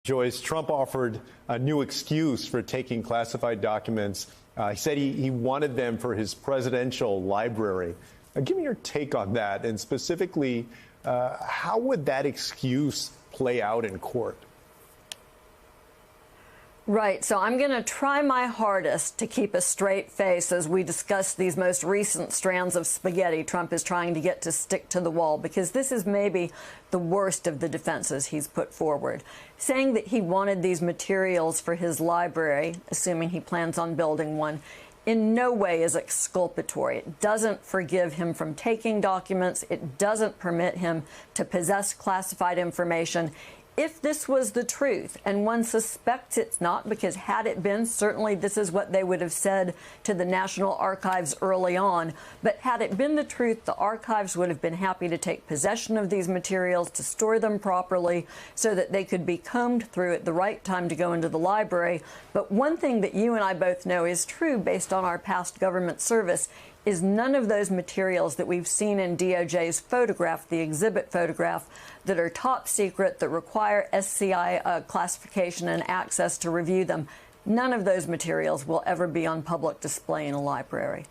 Joyce, Trump offered a new excuse for taking classified documents. He said he wanted them for his presidential library. Give me your take on that, and specifically, how would that excuse play out in court? Right. So I'm going to try my hardest to keep a straight face as we discuss these most recent strands of spaghetti Trump is trying to get to stick to the wall, because this is maybe the worst of the defenses he's put forward. Saying that he wanted these materials for his library, assuming he plans on building one, in no way is exculpatory. It doesn't forgive him from taking documents. It doesn't permit him to possess classified information. If this was the truth, and one suspects it's not, because had it been, certainly this is what they would have said to the National Archives early on, but had it been the truth, the archives would have been happy to take possession of these materials, to store them properly so that they could be combed through at the right time to go into the library. But one thing that you and I both know is true based on our past government service is none of those materials that we've seen in DOJ's photograph, the exhibit photograph, that are top secret, that require SCI classification and access to review them, none of those materials will ever be on public display in a library.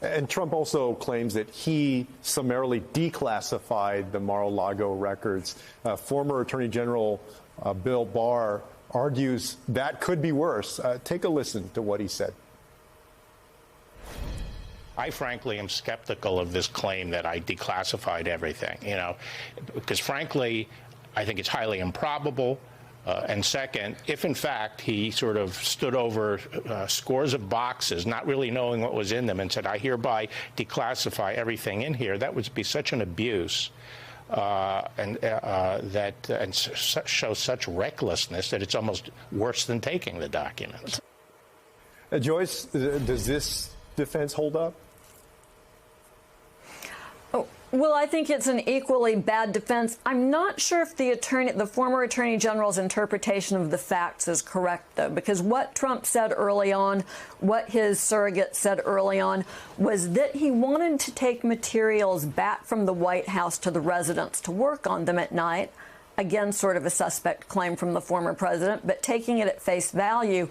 And Trump also claims that he summarily declassified the Mar-a-Lago records. Former Attorney General Bill Barr argues that could be worse. Take a listen to what he said. I frankly am skeptical of this claim that I declassified everything, because frankly, I think it's highly improbable. And second, if in fact he sort of stood over scores of boxes, not really knowing what was in them, and said, I hereby declassify everything in here, that would be such an abuse. And show such recklessness that it's almost worse than taking the documents. Joyce, does this defense hold up? Well, I think it's an equally bad defense. I'm not sure if the former Attorney General's interpretation of the facts is correct, though, because what Trump said early on, what his surrogate said early on, was that he wanted to take materials back from the White House to the residence to work on them at night. Again, sort of a suspect claim from the former president, but taking it at face value.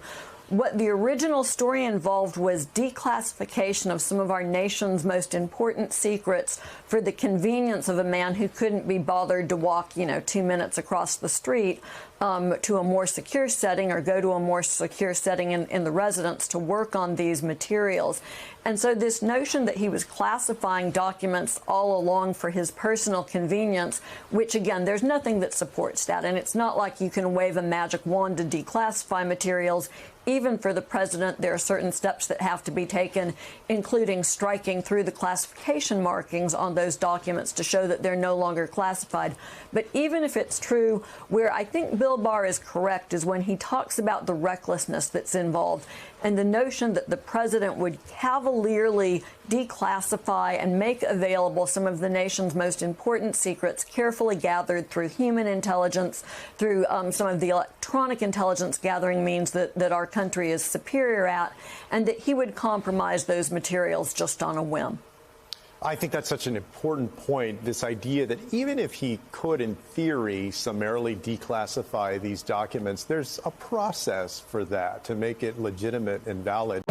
What the original story involved was declassification of some of our nation's most important secrets for the convenience of a man who couldn't be bothered to walk, 2 minutes across the street to a more secure setting or go to a more secure setting in the residence to work on these materials. And so this notion that he was classifying documents all along for his personal convenience, which, again, there's nothing that supports that. And it's not like you can wave a magic wand to declassify materials. Even for the president, there are certain steps that have to be taken, including striking through the classification markings on those documents to show that they're no longer classified. But even if it's true, where I think Bill Barr is correct is when he talks about the recklessness that's involved and the notion that the president would cavalierly declassify and make available some of the nation's most important secrets carefully gathered through human intelligence, through some of the electronic intelligence gathering means that our country is superior at, and that he would compromise those materials just on a whim. I think that's such an important point, this idea that even if he could, in theory, summarily declassify these documents, there's a process for that to make it legitimate and valid.